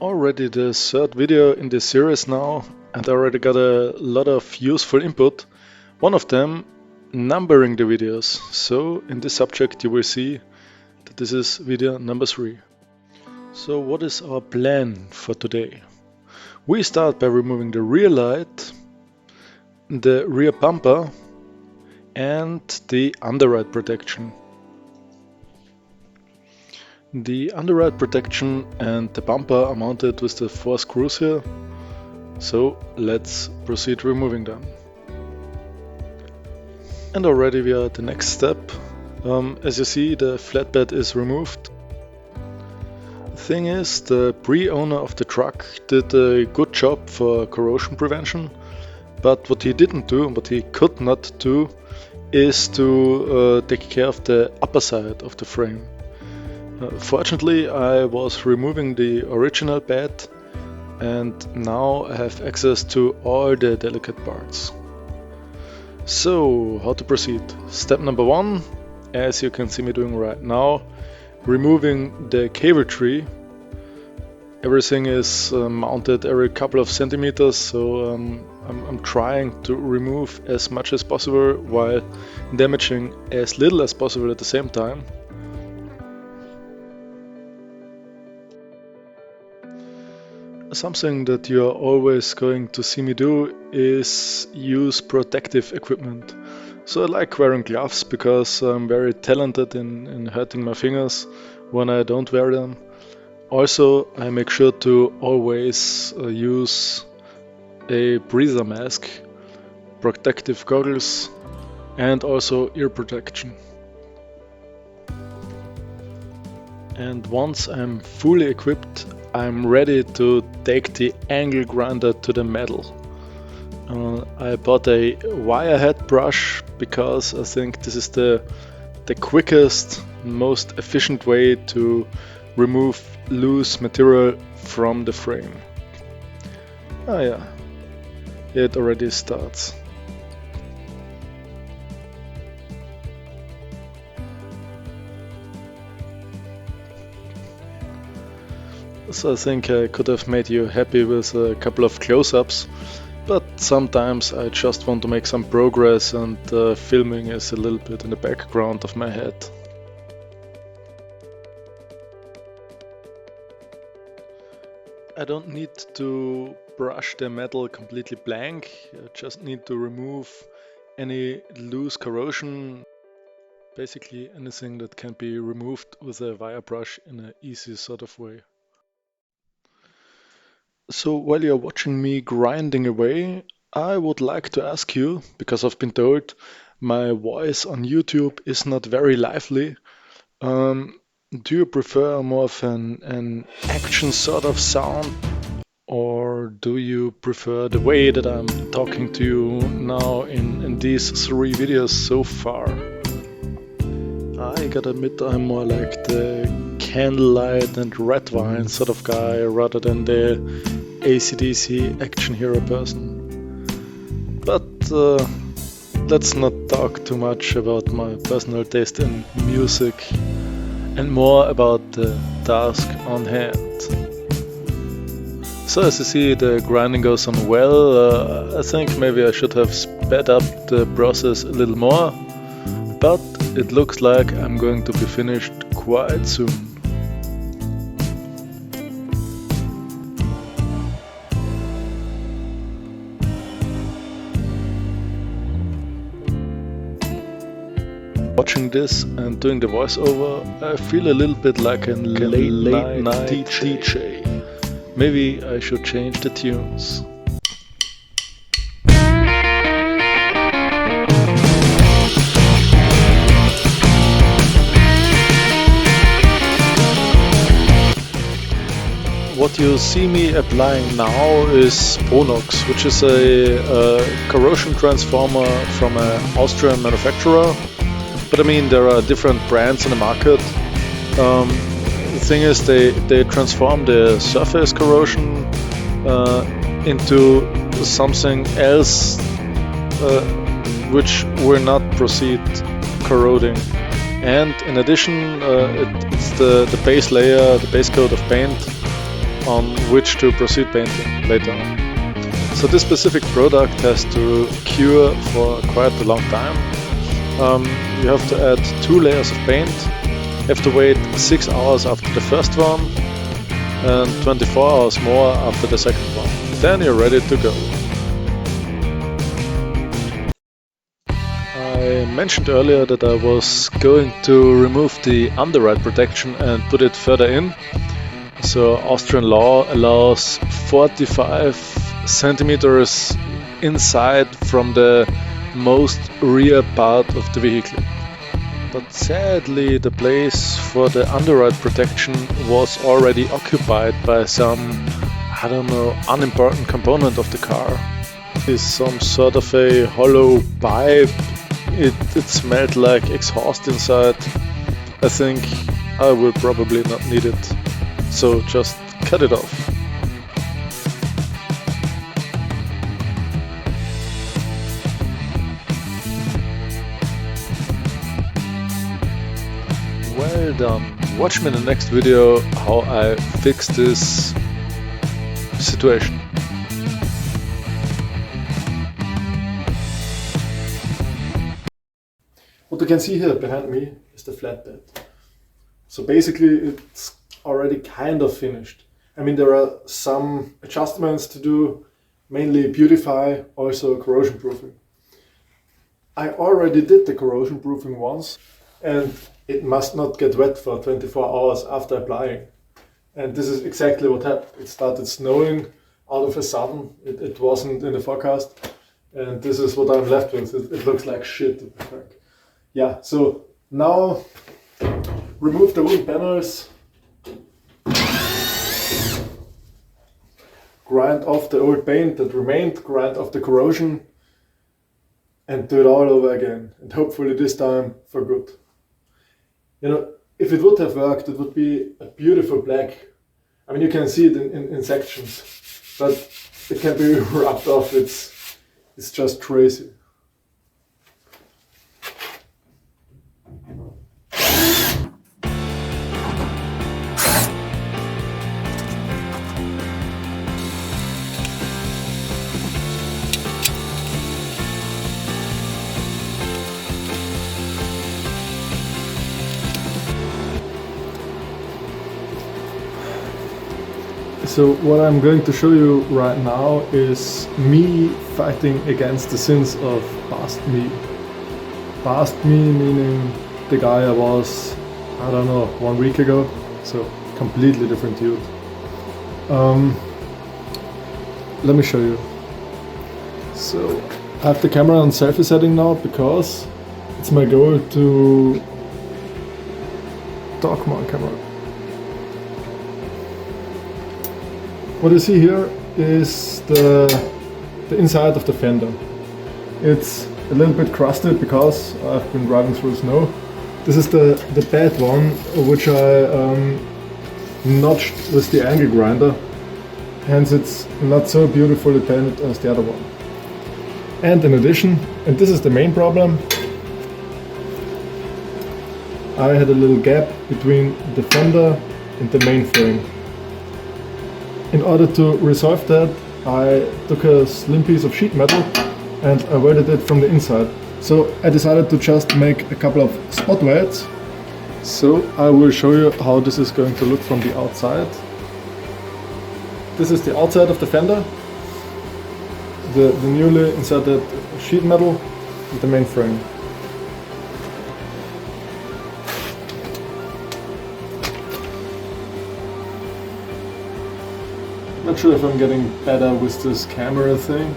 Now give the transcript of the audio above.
Already the third video in this series now, and I already got a lot of useful input. One of them, numbering the videos. So in this subject you will see that this is video number 3. So what is our plan for today? We start by removing the rear light, the rear bumper and the underride protection. The underride protection and the bumper are mounted with the 4 screws here, so let's proceed removing them. And already we are at the next step. As you see, the flatbed is removed. The thing is, the pre-owner of the truck did a good job for corrosion prevention, but what he didn't do, what he could not do, is to take care of the upper side of the frame. Fortunately, I was removing the original bed and now I have access to all the delicate parts. So, how to proceed? Step number 1, as you can see me doing right now, removing the cable tree. Everything is mounted every couple of centimeters, so I'm trying to remove as much as possible while damaging as little as possible at the same time. Something that you are always going to see me do is use protective equipment. So I like wearing gloves because I'm very talented in hurting my fingers when I don't wear them. Also, I make sure to always use a breather mask, protective goggles and also ear protection. And once I'm fully equipped, I'm ready to take the angle grinder to the metal. I bought a wire head brush because I think this is the quickest, most efficient way to remove loose material from the frame. Ah yeah, it already starts. So I think I could have made you happy with a couple of close-ups, but sometimes I just want to make some progress and filming is a little bit in the background of my head. I don't need to brush the metal completely blank, I just need to remove any loose corrosion, basically anything that can be removed with a wire brush in an easy sort of way. So while you're watching me grinding away, I would like to ask you, because I've been told my voice on YouTube is not very lively, do you prefer more of an action sort of sound, or do you prefer the way that I'm talking to you now in these 3 videos so far? I gotta admit I'm more like the candlelight and red wine sort of guy rather than the AC/DC action hero person. But let's not talk too much about my personal taste in music and more about the task on hand. So as you see, the grinding goes on well. I think maybe I should have sped up the process a little more, but it looks like I'm going to be finished quite soon. Watching this and doing the voiceover, I feel a little bit like a late night DJ. Maybe I should change the tunes. What you see me applying now is Pronox, which is a corrosion transformer from an Austrian manufacturer. But I mean, there are different brands in the market. The thing is, they transform the surface corrosion into something else which will not proceed corroding. And in addition, it's the base layer, the base coat of paint, on which to proceed painting later on. So this specific product has to cure for quite a long time. You have to add 2 layers of paint. You have to wait 6 hours after the first one and 24 hours more after the second one. Then you're ready to go. I mentioned earlier that I was going to remove the underride protection and put it further in. So Austrian law allows 45 centimeters inside from the most rear part of the vehicle. But sadly the place for the underride protection was already occupied by some, I don't know, unimportant component of the car. It's some sort of a hollow pipe. It smelled like exhaust inside. I think I will probably not need it, so just cut it off. Well done. Watch me in the next video how I fix this situation. What you can see here behind me is the flatbed. So basically it's already kind of finished. I mean, there are some adjustments to do, mainly beautify, also corrosion proofing. I already did the corrosion proofing once, and it must not get wet for 24 hours after applying. And this is exactly what happened. It started snowing out of a sudden. It wasn't in the forecast. And this is what I'm left with. It looks like shit, to be frank. Yeah, so now remove the wooden panels, grind off the old paint that remained, grind off the corrosion, and do it all over again. And hopefully this time for good. You know, if it would have worked, it would be a beautiful black. I mean, you can see it in sections, but it can be rubbed off. It's just crazy. So what I'm going to show you right now is me fighting against the sins of past me. Past me meaning the guy I was, I don't know, 1 week ago. So completely different dude. Let me show you. So I have the camera on selfie setting now because it's my goal to talk more on camera. What you see here is the inside of the fender. It's a little bit crusted because I've been driving through snow. This is the bad one, which I notched with the angle grinder. Hence it's not so beautifully painted as the other one. And in addition, and this is the main problem, I had a little gap between the fender and the main frame. In order to resolve that, I took a slim piece of sheet metal and I welded it from the inside. So I decided to just make a couple of spot welds. So I will show you how this is going to look from the outside. This is the outside of the fender, the newly inserted sheet metal and the main frame. Not sure if I'm getting better with this camera thing.